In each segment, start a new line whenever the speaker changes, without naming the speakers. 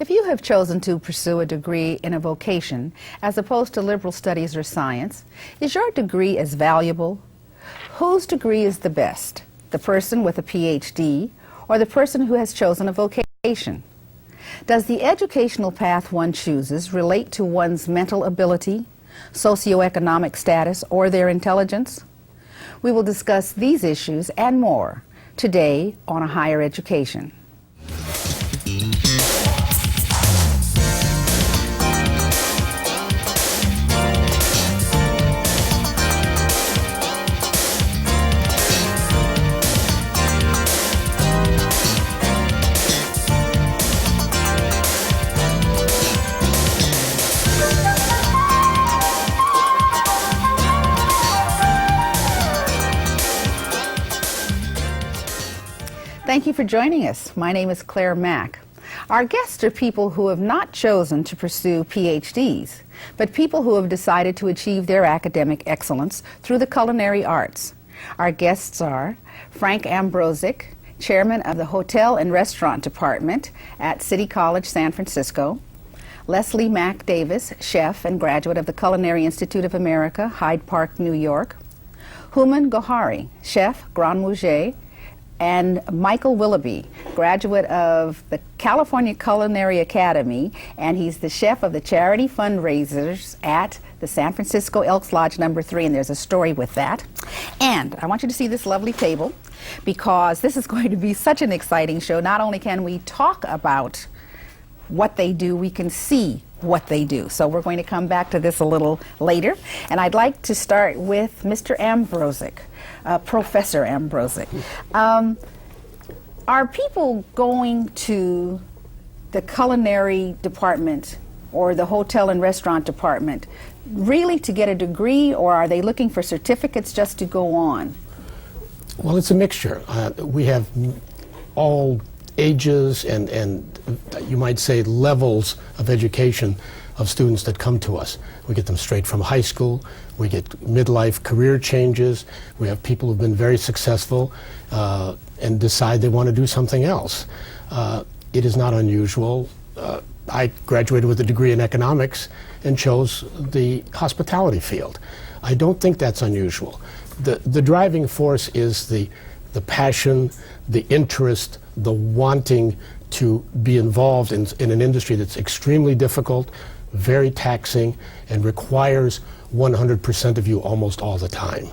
If you have chosen to pursue a degree in a vocation as opposed to liberal studies or science, is your degree as valuable? Whose degree is the best? The person with a PhD or the person who has chosen a vocation? Does the educational path one chooses relate to one's mental ability, socioeconomic status, or their intelligence? We will discuss these issues and more today on A Higher Education. Thank you for joining us. My name is Claire Mack. Our guests are people who have not chosen to pursue PhDs, but people who have decided to achieve their academic excellence through the culinary arts. Our guests are Frank Ambrosic, Chairman of the Hotel and Restaurant Department at City College, San Francisco; Leslie Mack Davis, Chef and graduate of the Culinary Institute of America, Hyde Park, New York; Houman Gohary, Chef, Grand Mouget; and Michael Willoughby, graduate of the California Culinary Academy, and he's the chef of the charity fundraisers at the San Francisco Elks Lodge No. 3, and there's a story with that. And I want you to see this lovely table, because this is going to be such an exciting show. Not only can we talk about what they do, we can see what they do. So we're going to come back to this a little later. And I'd like to start with Mr. Ambrosic, Professor Ambrosic. Are people going to the culinary department or the hotel and restaurant department really to get a degree, or are they looking for certificates just to go on?
Well, it's a mixture. We have all ages and you might say levels of education of students that come to us. We get them straight from high school, we get midlife career changes, we have people who've been very successful and decide they want to do something else. It is not unusual. I graduated with a degree in economics and chose the hospitality field. I don't think that's unusual. The driving force is the passion, the interest, the wanting to be involved in an industry that's extremely difficult, very taxing, and requires 100% of you almost all the time.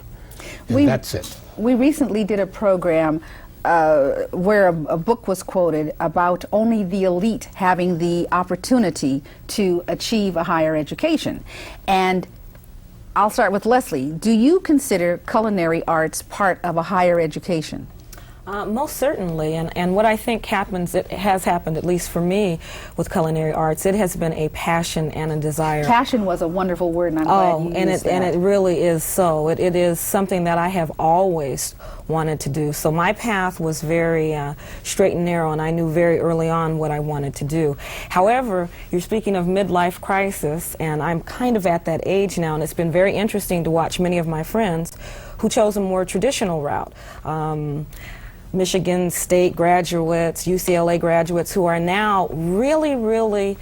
And that's it.
We recently did a program where a book was quoted about only the elite having the opportunity to achieve a higher education. And I'll start with Leslie. Do you consider culinary arts part of a higher education?
Most certainly, and what I think happens, it has happened, at least for me, with culinary arts, it has been a passion and a desire.
Passion was a wonderful word, and I'm glad you used that.
And it really is so. It is something that I have always wanted to do. So my path was very straight and narrow, and I knew very early on what I wanted to do. However, you're speaking of midlife crisis, and I'm kind of at that age now, and it's been very interesting to watch many of my friends who chose a more traditional route. Michigan State graduates, UCLA graduates who are now really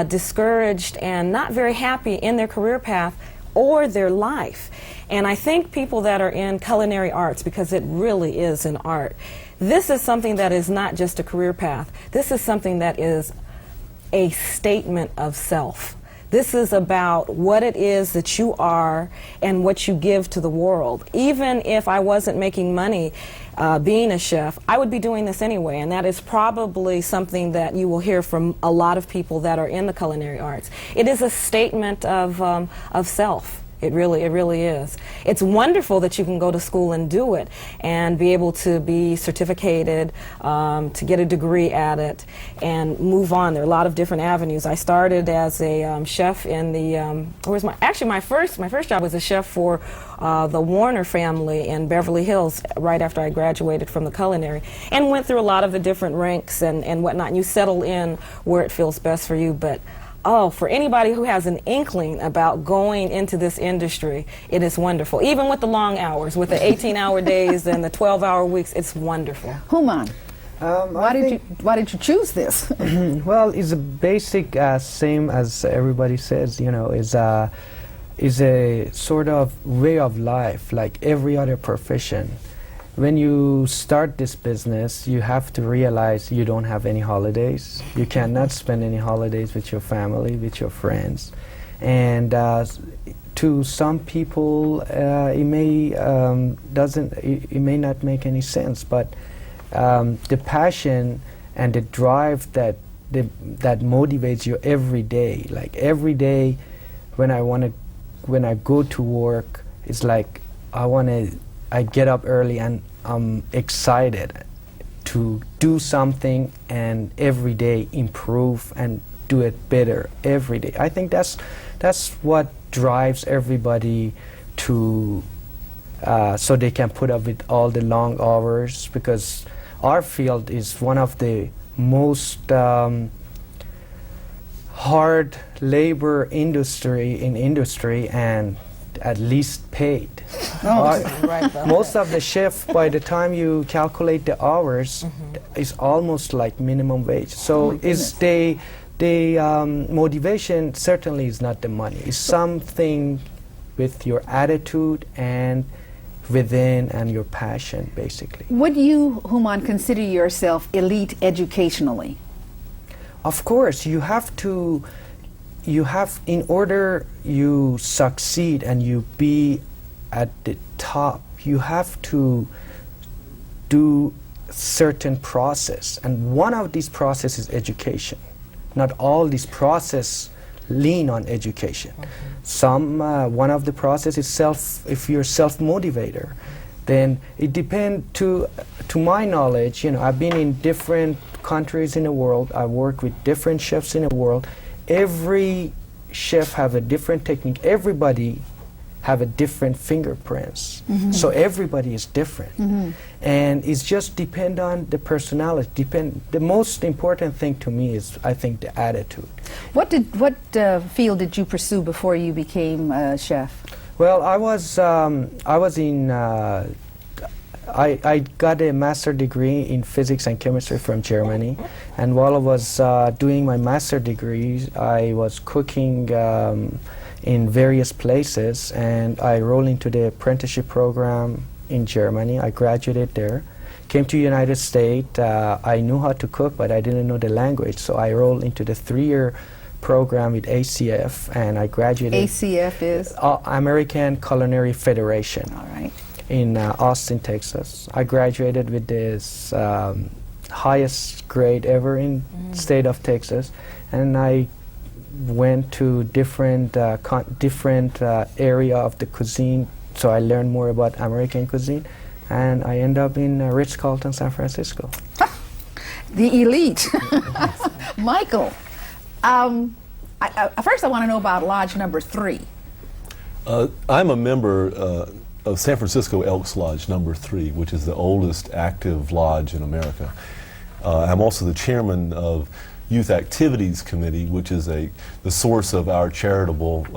discouraged and not very happy in their career path or their life. And I think people that are in culinary arts, because it really is an art, this is something that is not just a career path. This is something that is a statement of self. This is about what it is that you are and what you give to the world. Even if I wasn't making money being a chef, I would be doing this anyway, and that is probably something that you will hear from a lot of people that are in the culinary arts. It is a statement of self. It really is. It's wonderful that you can go to school and do it and be able to be certificated, to get a degree at it and move on. There are a lot of different avenues. I started as a chef in the, my first job was a chef for the Warner family in Beverly Hills right after I graduated from the culinary, and went through a lot of the different ranks and whatnot. And you settle in where it feels best for you. But oh, for anybody who has an inkling about going into this industry, it is wonderful. Even with the long hours, with the 18-hour days and the 12-hour weeks, it's wonderful.
Houman. Why did you choose this?
Well, it's a basic, same as everybody says, you know, is a sort of way of life, like every other profession. When you start this business, you have to realize you don't have any holidays. You cannot spend any holidays with your family, with your friends. And to some people, it may not make any sense, but the passion and the drive that motivates you every day, like every day when I go to work, it's like I get up early and I'm excited to do something and every day improve and do it better every day. I think that's what drives everybody to so they can put up with all the long hours, because our field is one of the most hard labor industry and at least paid. Most of the shift, by the time you calculate the hours, is almost like minimum wage. So is the motivation certainly is not the money. It's something with your attitude and within and your passion, basically.
Would you, Houman, consider yourself elite educationally?
Of course, you have, in order you succeed and you be at the top, you have to do certain process. And one of these processes is education. Not all these processes lean on education. One of the process is if you're self-motivator, then it depends, to my knowledge, you know, I've been in different countries in the world, I work with different chefs in the world. Every chef have a different technique, everybody have a different fingerprints. So everybody is different. And it's just depend on the personality. The most important thing to me is, I think, the attitude.
What field did you pursue before you became a chef?
Well, I got a master's degree in physics and chemistry from Germany, and while I was doing my master's degree, I was cooking in various places, and I enrolled into the apprenticeship program in Germany. I graduated there, came to the United States. I knew how to cook, but I didn't know the language, so I enrolled into the 3-year program with ACF, and I graduated.
ACF is?
American Culinary Federation.
All right.
In Austin, Texas. I graduated with this highest grade ever in state of Texas, and I went to different area of the cuisine, so I learned more about American cuisine, and I ended up in Ritz-Carlton, San Francisco.
The elite. Michael, first I want to know about Lodge number 3.
I'm a member of San Francisco Elks Lodge number 3, which is the oldest active lodge in America. I'm also the chairman of Youth Activities Committee, which is the source of our charitable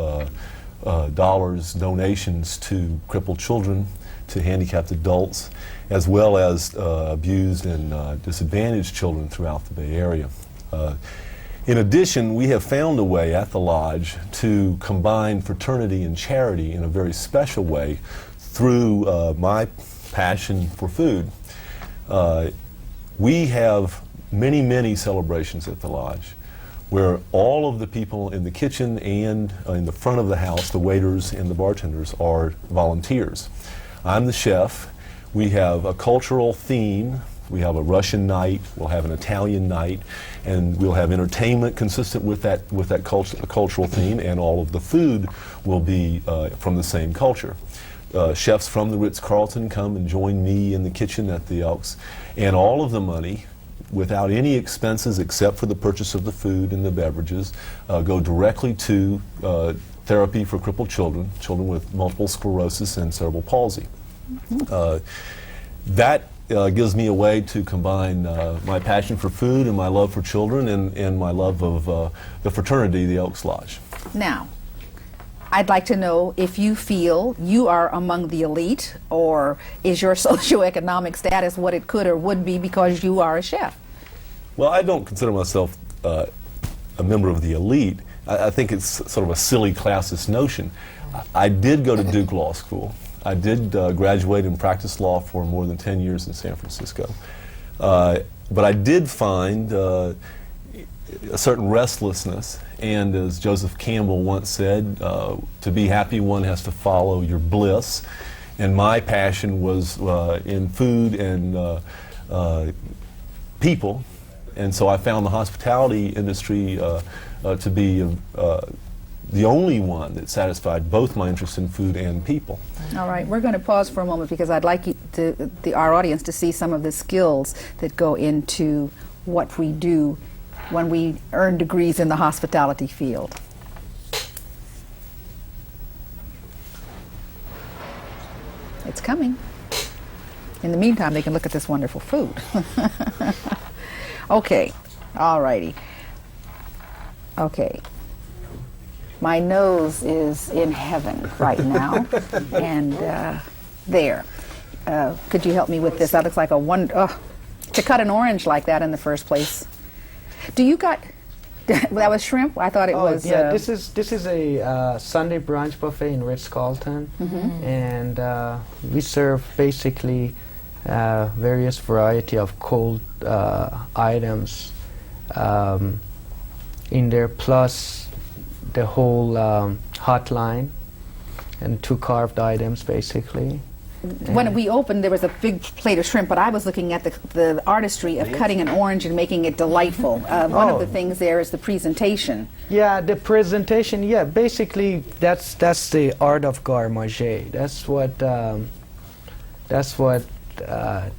donations to crippled children, to handicapped adults, as well as abused and disadvantaged children throughout the Bay Area. In addition, we have found a way at the lodge to combine fraternity and charity in a very special way through my passion for food. We have many celebrations at the lodge where all of the people in the kitchen and in the front of the house, the waiters and the bartenders, are volunteers. I'm the chef. We have a cultural theme. We have a Russian night, we'll have an Italian night, and we'll have entertainment consistent with that cultural theme, and all of the food will be from the same culture. Chefs from the Ritz-Carlton come and join me in the kitchen at the Elks, and all of the money, without any expenses except for the purchase of the food and the beverages, go directly to therapy for crippled children with multiple sclerosis and cerebral palsy. That gives me a way to combine my passion for food and my love for children and my love of the fraternity, the Elks Lodge.
Now, I'd like to know if you feel you are among the elite, or is your socioeconomic status what it could or would be because you are a chef?
Well, I don't consider myself a member of the elite. I think it's sort of a silly classist notion. I did go to Duke Law School. I did graduate and practice law for more than 10 years in San Francisco. But I did find a certain restlessness, and as Joseph Campbell once said, to be happy one has to follow your bliss. And my passion was in food and people, and so I found the hospitality industry to be the only one that satisfied both my interest in food and people.
All right, we're going to pause for a moment because I'd like our audience to see some of the skills that go into what we do when we earn degrees in the hospitality field. It's coming. In the meantime, they can look at this wonderful food. Okay, all righty. Okay. My nose is in heaven right now, and there. Could you help me with this? That looks like a to cut an orange like that in the first place. Do you got? That was shrimp. I thought it was.
Yeah, this is a Sunday brunch buffet in Ritz-Carlton, and we serve basically various variety of cold items in there, plus the whole hotline and 2 carved items basically.
When we opened, there was a big plate of shrimp, but I was looking at the artistry of cutting an orange and making it delightful. One of the things there is the presentation.
Yeah, the presentation. Yeah, basically that's the art of garde manger. That's what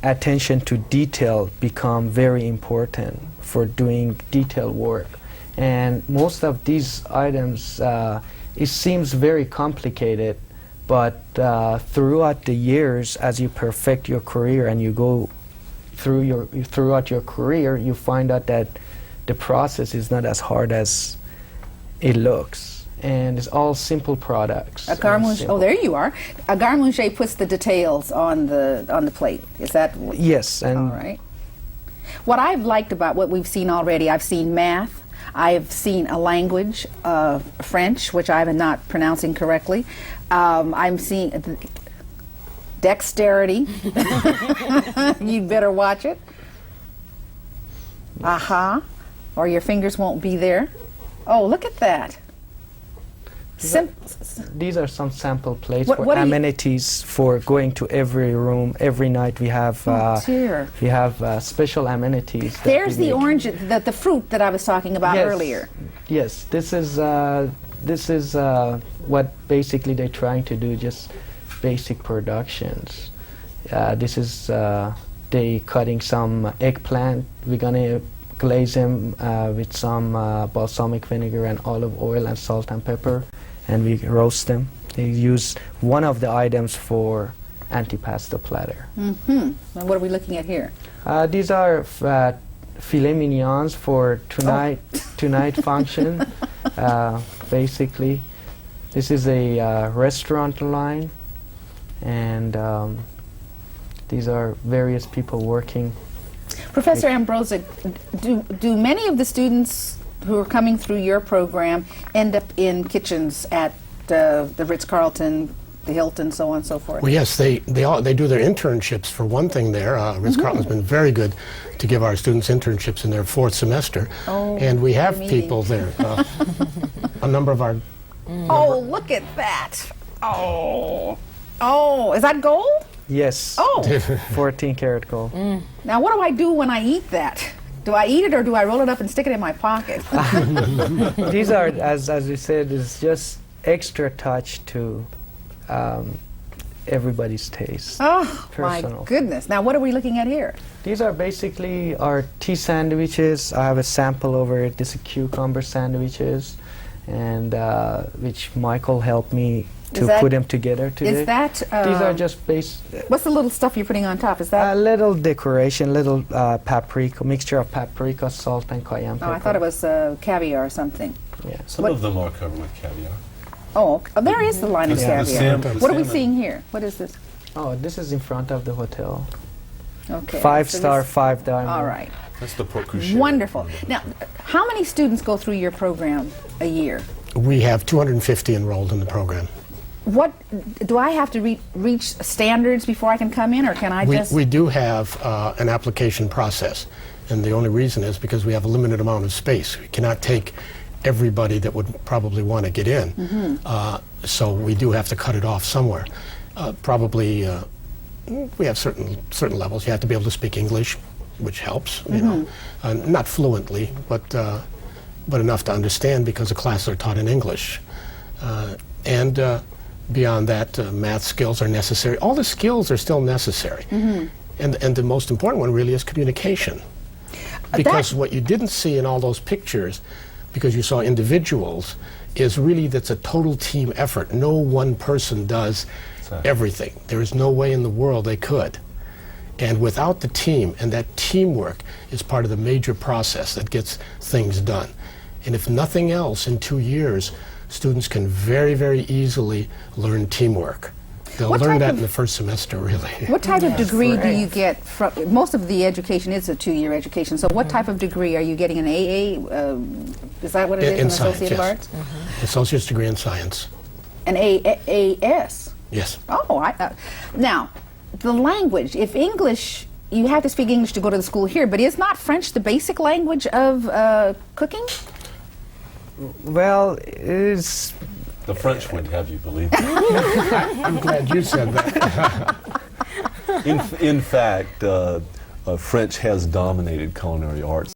attention to detail become very important for doing detail work. And most of these items, it seems very complicated, but throughout the years, as you perfect your career and you go throughout your career, you find out that the process is not as hard as it looks, and it's all simple products.
A garde manger. Oh, there you are. A garde manger puts the details on the plate. Is that?
Yes. And
all right. What I've liked about what we've seen already, I've seen math. I've seen a language, French, which I'm not pronouncing correctly. I'm seeing dexterity. You'd better watch it. Aha. Or your fingers won't be there. Oh, look at that.
These are some sample plates
What
for amenities for going to every room. Every night we have special amenities.
There's the orange, the fruit that I was talking about earlier.
Yes, this is what basically they're trying to do, just basic productions. This is they cutting some eggplant. We're gonna glaze them with some balsamic vinegar and olive oil and salt and pepper, and we roast them. They use one of the items for antipasto platter.
Mm-hmm. And what are we looking at here?
These are filet mignons for tonight function. Basically, this is a restaurant line, and these are various people working.
Professor Ambrozic, do many of the students who are coming through your program end up in kitchens at the Ritz-Carlton, the Hilton, so on and so forth?
Well, yes, they do their internships for one thing there. Ritz-Carlton's been very good to give our students internships in their 4th semester.
Oh,
and we have people there. A number of our...
Oh, look at that. Oh, is that gold?
Yes.
Oh.
14 karat gold.
Now, what do I do when I eat that? Do I eat it or do I roll it up and stick it in my pocket?
These are, as you said, is just extra touch to everybody's taste.
Oh,
personal.
My goodness. Now, what are we looking at here?
These are basically our tea sandwiches. I have a sample over it. These are cucumber sandwiches, and which Michael helped me to put them together today.
Is that...
These are just base...
What's the little stuff you're putting on top? Is that...
A little decoration, little paprika, mixture of paprika, salt, and cayenne pepper.
Oh, I thought it was caviar or something.
Yeah.
Some of them are covered with caviar.
Oh, there is the line of
Yeah, the
caviar.
salmon.
What are we seeing here? What is this?
Oh, this is in front of the hotel.
Okay.
5-star,
this-
5-diamond.
All right.
That's the pork couché.
Wonderful. Now, how many students go through your program a year?
We have 250 enrolled in the program.
What do I have to reach standards before I can come in, or can I just?
We do have an application process, and the only reason is because we have a limited amount of space. We cannot take everybody that would probably want to get in, so we do have to cut it off somewhere. Probably, we have certain levels. You have to be able to speak English, which helps. You know, not fluently, but enough to understand because the classes are taught in English, and. Beyond that, math skills are necessary. All the skills are still necessary. And the most important one really is communication. Because what you didn't see in all those pictures, because you saw individuals, is really that's a total team effort. No one person does everything. There is no way in the world they could. And without the team, and that teamwork is part of the major process that gets things done. And if nothing else, in 2 years, students can very, very easily learn teamwork. They'll learn that in the first semester, really.
What type of degree do you get from? Most of the education is a 2-year education. So, what type of degree are you getting? An AA? Is that what it is?
In
An
science,
Associate of
yes.
Arts?
Associate's degree in science.
An AS?
Yes.
Oh, now, the language. If English, you have to speak English to go to the school here, but is not French the basic language of cooking?
Well, it's
The French would have you believe that.
I'm glad you said that.
In fact, French has dominated culinary arts.